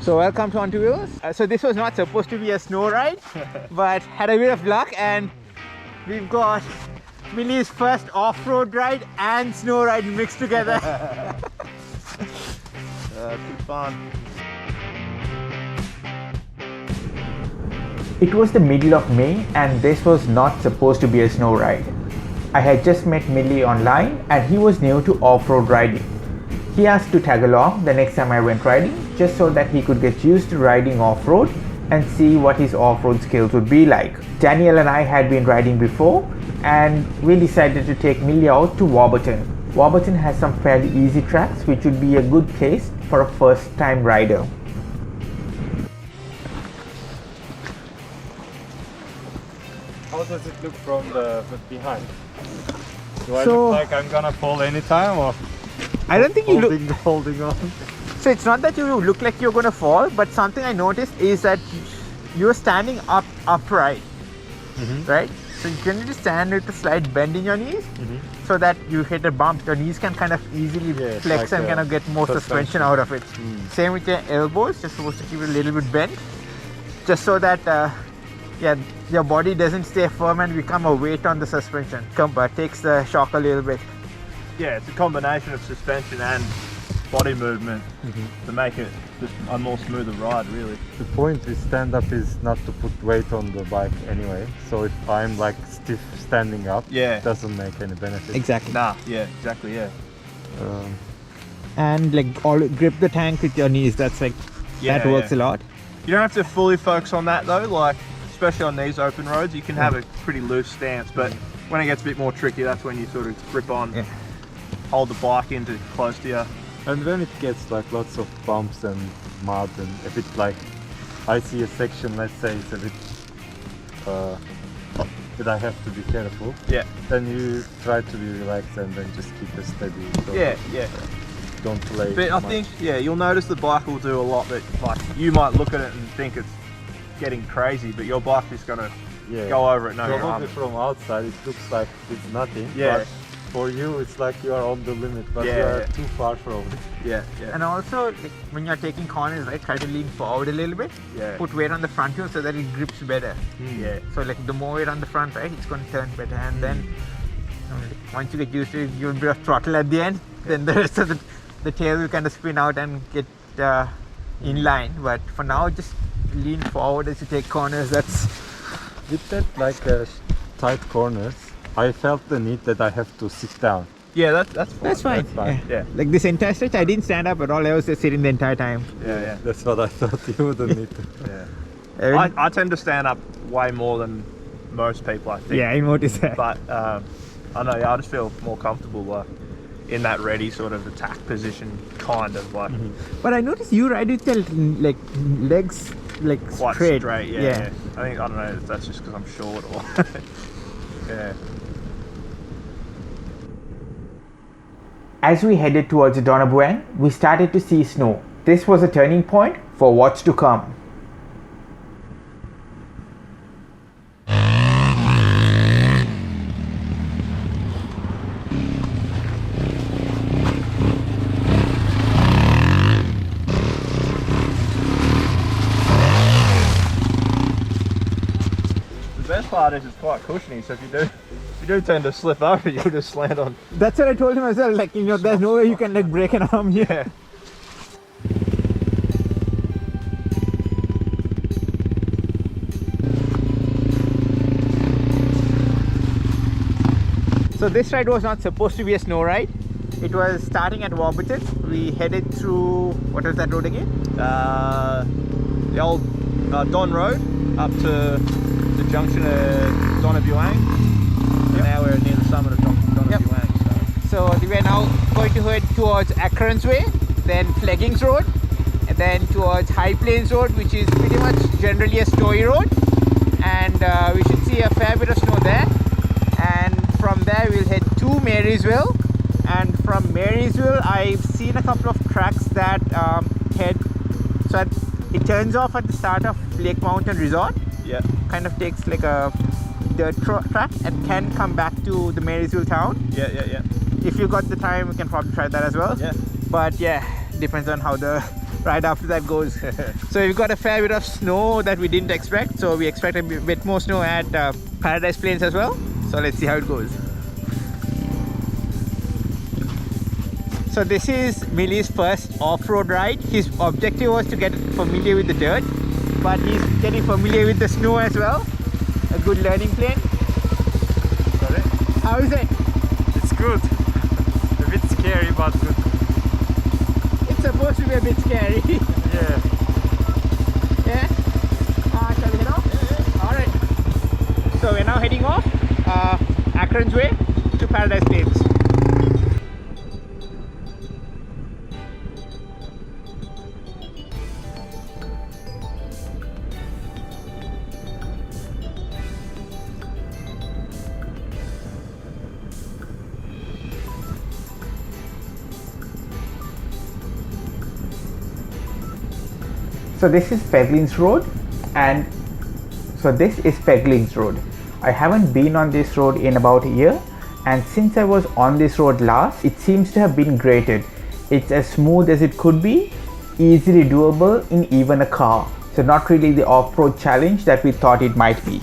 So welcome to On to Wheels. So this was not supposed to be a snow ride, but had a bit of luck and we've got Millie's first off-road ride and snow ride mixed together. Good fun. It was the middle of May and this was not supposed to be a snow ride. I had just met Millie online and he was new to off-road riding. He asked to tag along the next time I went riding just so that he could get used to riding off-road and see what his off-road skills would be like. Daniel and I had been riding before and we decided to take Millie out to Warburton. Warburton has some fairly easy tracks which would be a good place for a first-time rider. How does it look from the behind? Do I So- look like I'm gonna fall anytime or I don't think you look... holding on? So it's not that you look like you're gonna fall, but something I noticed is that you're standing upright, right? So you can just stand with a slight bend in your knees, so that you hit a bump. Your knees can kind of easily it's flex like and kind of get more suspension out of it. Same with your elbows, just supposed to keep it a little bit bent, just so that your body doesn't stay firm and become a weight on the suspension. Takes the shock a little bit. Yeah, it's a combination of suspension and body movement to make it just a more smoother ride, really. The point with stand-up is not to put weight on the bike anyway. So if I'm like stiff standing up, it doesn't make any benefit. Exactly. Nah, yeah, exactly, yeah. And like grip the tank with your knees. That's like that works a lot. You don't have to fully focus on that though, like especially on these open roads. You can have a pretty loose stance, but when it gets a bit more tricky, that's when you sort of grip on, hold the bike into close to you. And when it gets like lots of bumps and mud and a bit like, I see a section, let's say it's a bit that I have to be careful. Yeah. Then you try to be relaxed and then just keep it steady. So don't play. But I think, you'll notice the bike will do a lot that, like, you might look at it and think it's getting crazy, but your bike is gonna go over it no Probably drama. from outside it looks like it's nothing. Yeah. But for you it's like you are on the limit, but you are too far from it. Yeah. And also, like, when you're taking corners, right, try to lean forward a little bit. Yeah. Put weight on the front wheel so that it grips better. Yeah. So like the more weight on the front, right, it's going to turn better. And then once you get used to it, you'll be a throttle at the end. Then the rest of the tail will kind of spin out and get in line. But for now, just lean forward as you take corners. That's With that like tight corners, I felt the need that I have to sit down. Yeah, that's fine. that's fine. That's fine. Yeah. Like this entire stretch, I didn't stand up at all. I was just sitting the entire time. Yeah. That's what I thought you wouldn't need to. Yeah. I tend to stand up way more than most people, I think. Yeah, I noticed that. But I know, I just feel more comfortable like in that ready sort of attack position, kind of like But I noticed you ride with your like legs like quite straight. straight. Yeah. I don't know if that's just because I'm short or yeah. As we headed towards Donabuang, we started to see snow. This was a turning point for what's to come. The best part is it's quite cushiony, so if you do tend to slip over, you'll just slant on. That's what I told him as well. Like, there's no way you can like break an arm here. Yeah. So this ride was not supposed to be a snow ride. It was starting at Warburton. We headed through, what was that road again? The old Don Road up to the junction of Donabuang. And now we're near the summit of Donabuang. So we are now going to head towards Akron's Way, then Fleggings Road, and then towards High Plains Road, which is pretty much generally a snowy road. And we should see a fair bit of snow there. And from there we'll head to Marysville. And from Marysville, I've seen a couple of tracks that head. So it turns off at the start of Lake Mountain Resort. Yeah. Kind of takes like a dirt track and can come back to the Marysville town. Yeah. If you got the time, you can probably try that as well. Yeah. But yeah, depends on how the right after that goes. So we've got a fair bit of snow that we didn't expect. So we expect a bit more snow at Paradise Plains as well. So let's see how it goes. So this is Millie's first off-road ride. His objective was to get familiar with the dirt, but he's getting familiar with the snow as well. A good learning plane. Got it? How is it? It's good. A bit scary, but good. It's supposed to be a bit scary. Yeah. Yeah? Shall we head off? Yeah. Alright. So we're now heading off Akron's way to Paradise Plains. So this is Peglins Road, and so this is Peglins Road. I haven't been on this road in about a year, and since I was on this road last, it seems to have been graded. It's as smooth as it could be, easily doable in even a car. So not really the off-road challenge that we thought it might be.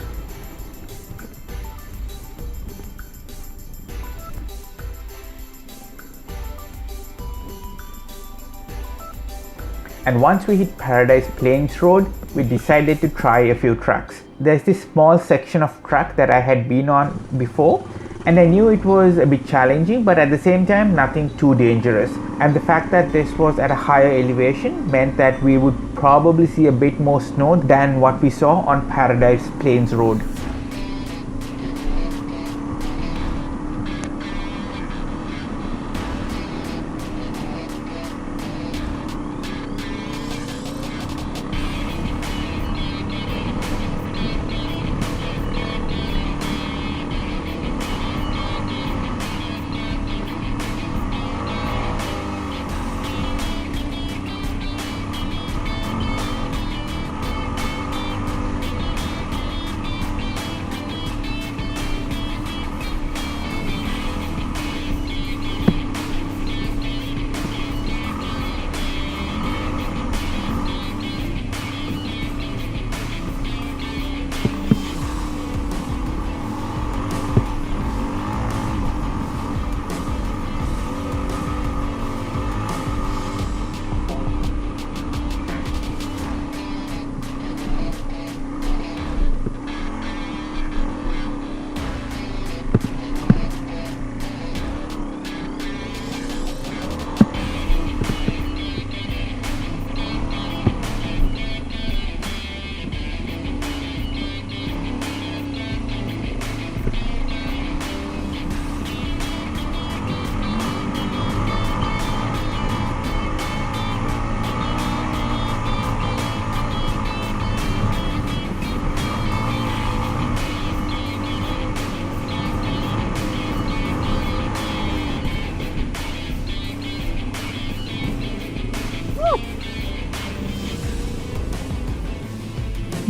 And once we hit Paradise Plains Road, we decided to try a few tracks. There's this small section of track that I had been on before, and I knew it was a bit challenging, but at the same time nothing too dangerous. And the fact that this was at a higher elevation meant that we would probably see a bit more snow than what we saw on Paradise Plains Road.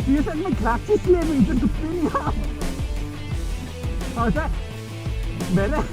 Hier ist ein krasses Leben, ich bin zufrieden. Also, Bälle.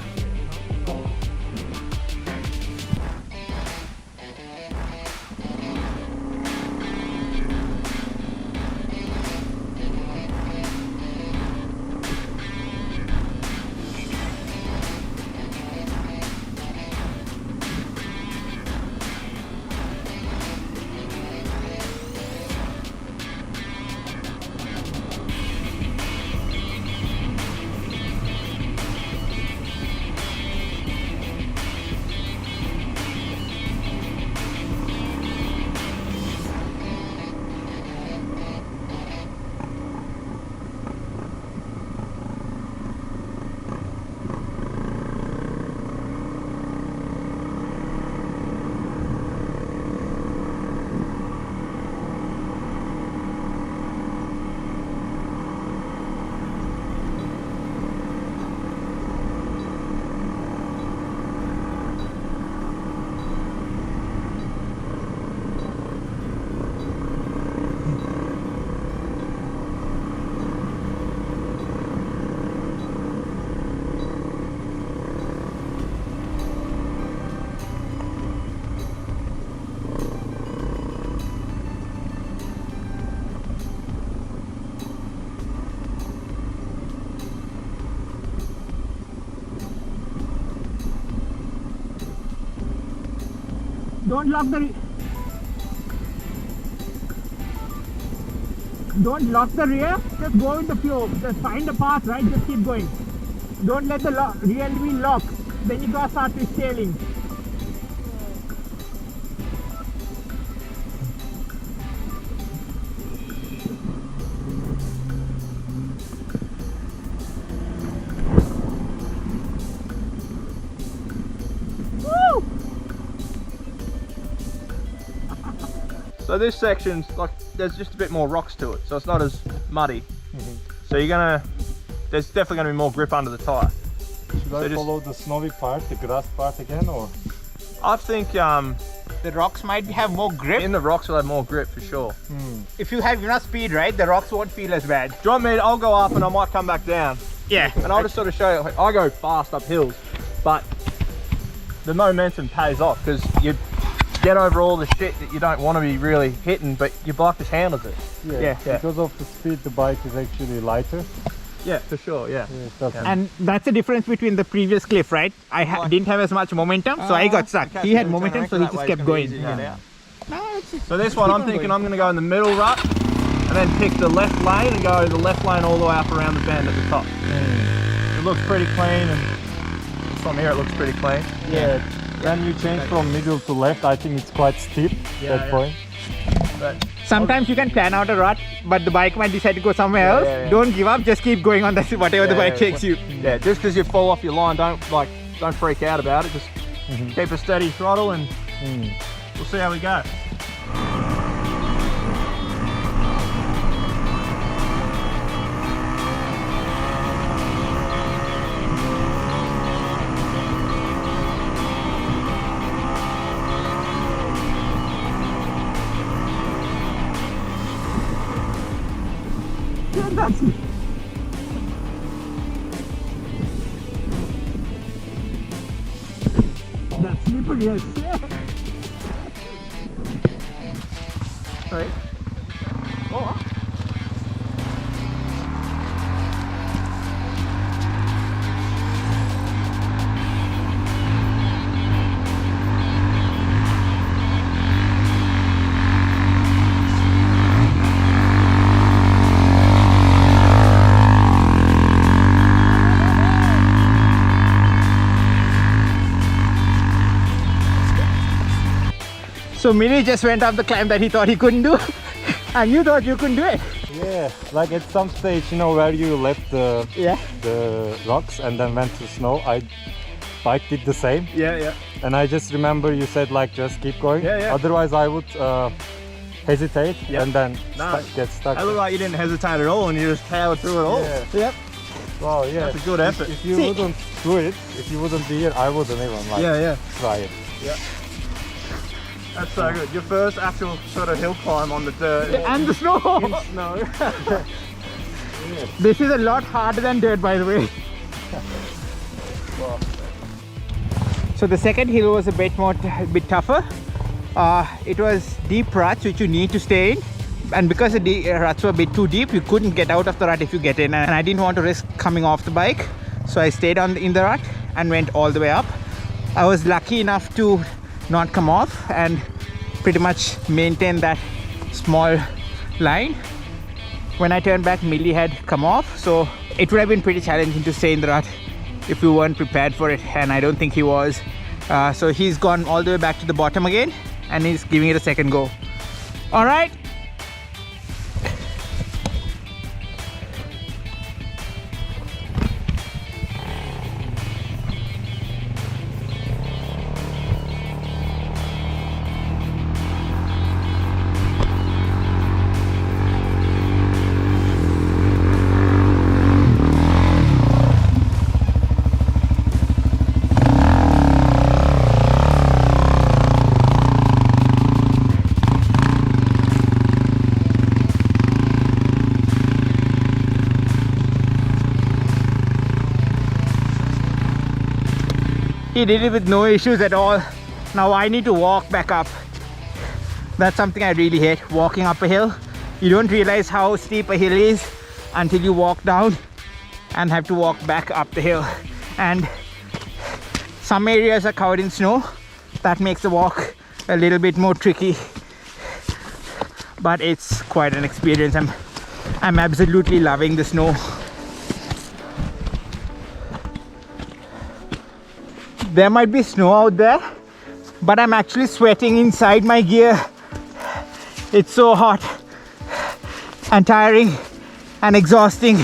Don't lock the don't lock the rear, just go with the flow. Just find the path, right? Just keep going. Don't let the rear wheel lock. Then you gotta start retailing. So this section's like, there's just a bit more rocks to it, so it's not as muddy. So there's definitely gonna be more grip under the tyre. Should I follow the snowy part, the grass part again, or? I think The rocks might have more grip. in the rocks will have more grip for sure. If you have enough speed, right, the rocks won't feel as bad. Do you want me? I'll go up and I might come back down. Yeah. And I'll just sort of show you, like, I go fast up hills, but the momentum pays off because you get over all the shit that you don't want to be really hitting, but your bike just handles it. Yeah. Because of the speed, the bike is actually lighter. Yeah, for sure, yeah. And that's the difference between the previous cliff, right? I didn't have as much momentum, so I got stuck. He had momentum, so he just kept going. So this one, I'm thinking I'm going to go in the middle rut and then pick the left lane and go the left lane all the way up around the bend at the top. It looks pretty clean, and from here it looks pretty clean. Yeah. When you change from middle to left, I think it's quite steep, that point. But Sometimes you can plan out a route, but the bike might decide to go somewhere else. yeah. Don't give up, just keep going on whatever the bike takes you. Yeah, just because you fall off your line, don't freak out about it. Just keep a steady throttle, and we'll see how we go. That's it. That's slippery as shit. Right. Oh. So Mini just went up the climb that he thought he couldn't do, and you thought you couldn't do it. Yeah, like at some stage, you know, where you left the rocks and then went to snow, bike did the same. Yeah. And I just remember you said like just keep going. Yeah. Otherwise I would hesitate and then No. get stuck. It looked like you didn't hesitate at all, and you just powered through it all. Yeah. Yep. Wow, yeah. That's a good effort. If you wouldn't do it, if you wouldn't be here, I wouldn't even like try it. Yeah. That's so good. Your first actual sort of hill climb on the dirt. And the snow. In snow. This is a lot harder than dirt, by the way. So the second hill was a bit tougher. It was deep ruts which you need to stay in, and because the ruts were a bit too deep, you couldn't get out of the rut if you get in, and I didn't want to risk coming off the bike, so I stayed in the rut and went all the way up. I was lucky enough to not come off and pretty much maintain that small line. When I turned back, Millie had come off, so it would have been pretty challenging to stay in the rut if we weren't prepared for it, and I don't think he was. So he's gone all the way back to the bottom again, and he's giving it a second go. All right. He did it with no issues at all. Now I need to walk back up. That's something I really hate, walking up a hill. You don't realize how steep a hill is until you walk down and have to walk back up the hill. And some areas are covered in snow. That makes the walk a little bit more tricky, but it's quite an experience. I'm absolutely loving the snow. There might be snow out there, but I'm actually sweating inside my gear. It's so hot and tiring and exhausting.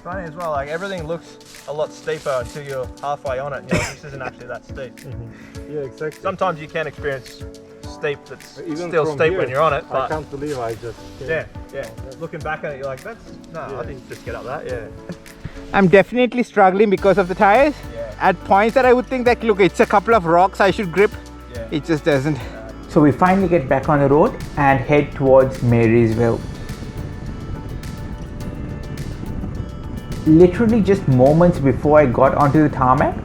Funny as well, like everything looks a lot steeper until you're halfway on it. You know, this isn't actually that steep. Yeah, exactly. Sometimes you can experience steep that's Even still from steep here, when you're on it. I But can't believe I just came. yeah. Looking back at it, you're like, I didn't just get up that. Yeah. I'm definitely struggling because of the tires. Yeah. At points that I would think that, look, it's a couple of rocks I should grip. Yeah. It just doesn't. So we finally get back on the road and head towards Marysville. Literally just moments before I got onto the tarmac,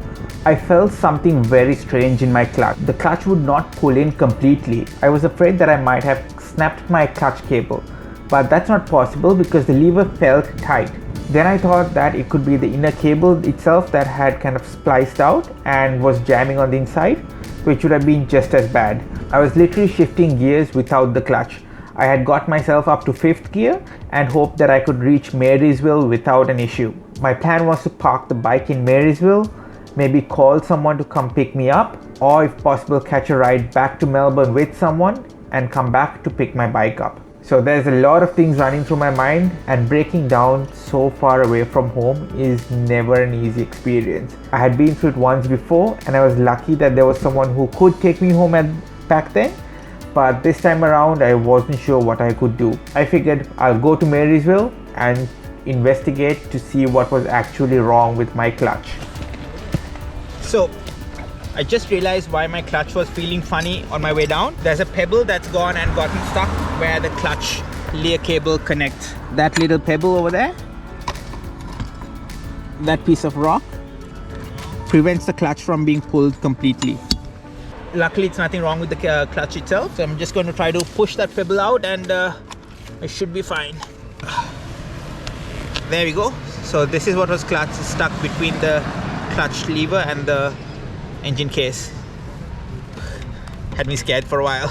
I felt something very strange in my clutch. The clutch would not pull in completely. I was afraid that I might have snapped my clutch cable, but that's not possible because the lever felt tight. Then I thought that it could be the inner cable itself that had kind of spliced out and was jamming on the inside, which would have been just as bad. I was literally shifting gears without the clutch. I had got myself up to 5th gear and hoped that I could reach Marysville without an issue. My plan was to park the bike in Marysville, maybe call someone to come pick me up, or if possible catch a ride back to Melbourne with someone and come back to pick my bike up. So there's a lot of things running through my mind, and breaking down so far away from home is never an easy experience. I had been through it once before and I was lucky that there was someone who could take me home back then. But this time around I wasn't sure what I could do. I figured I'll go to Marysville and investigate to see what was actually wrong with my clutch. So I just realized why my clutch was feeling funny on my way down. There's a pebble that's gone and gotten stuck where the clutch leer cable connects. That little pebble over there, that piece of rock, prevents the clutch from being pulled completely. Luckily it's nothing wrong with the clutch itself, so I'm just going to try to push that pebble out and it should be fine. There we go. So this is what was stuck between the clutch lever and the engine case. Had me scared for a while.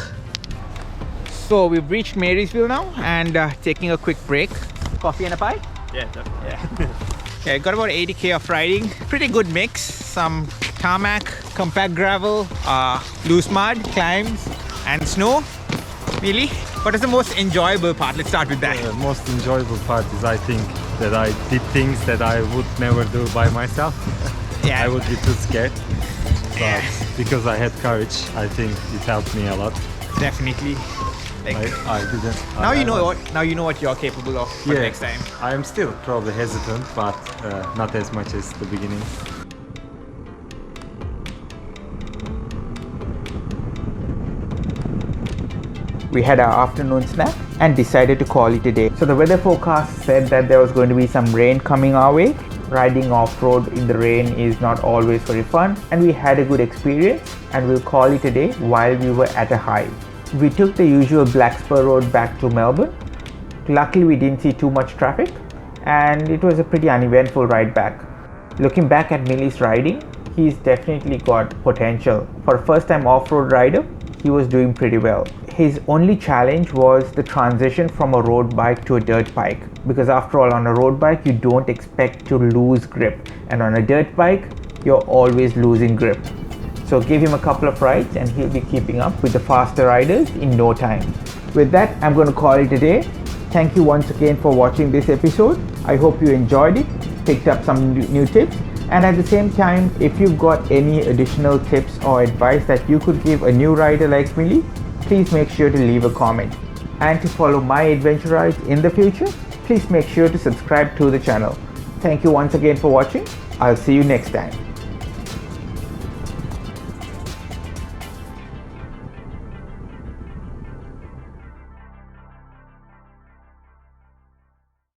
So we've reached Marysville now and taking a quick break. Coffee and a pie? Yeah, definitely. Yeah, got about 80k of riding. Pretty good mix. Some tarmac, compact gravel, loose mud, climbs, and snow. Really? What is the most enjoyable part? Let's start with that. The most enjoyable part is, I think, that I did things that I would never do by myself. Yeah. I would be too scared. But because I had courage, I think it helped me a lot. Definitely. Like, I didn't. Now you know what you're capable of for the next time. I am still probably hesitant, but not as much as the beginning. We had our afternoon snack and decided to call it a day. So the weather forecast said that there was going to be some rain coming our way. Riding off-road in the rain is not always very fun, and we had a good experience, and we'll call it a day while we were at a high. We took the usual Black Spur Road back to Melbourne. Luckily we didn't see too much traffic and it was a pretty uneventful ride back. Looking back at Millie's riding, he's definitely got potential. For a first time off-road rider, he was doing pretty well. His only challenge was the transition from a road bike to a dirt bike, because after all, on a road bike you don't expect to lose grip, and on a dirt bike you're always losing grip. So give him a couple of rides and he'll be keeping up with the faster riders in no time. With that, I'm going to call it a day. Thank you once again for watching this episode. I hope you enjoyed it, picked up some new tips, and at the same time, if you've got any additional tips or advice that you could give a new rider like Millie, please make sure to leave a comment. And to follow my adventure rides in the future, please make sure to subscribe to the channel. Thank you once again for watching. I'll see you next time.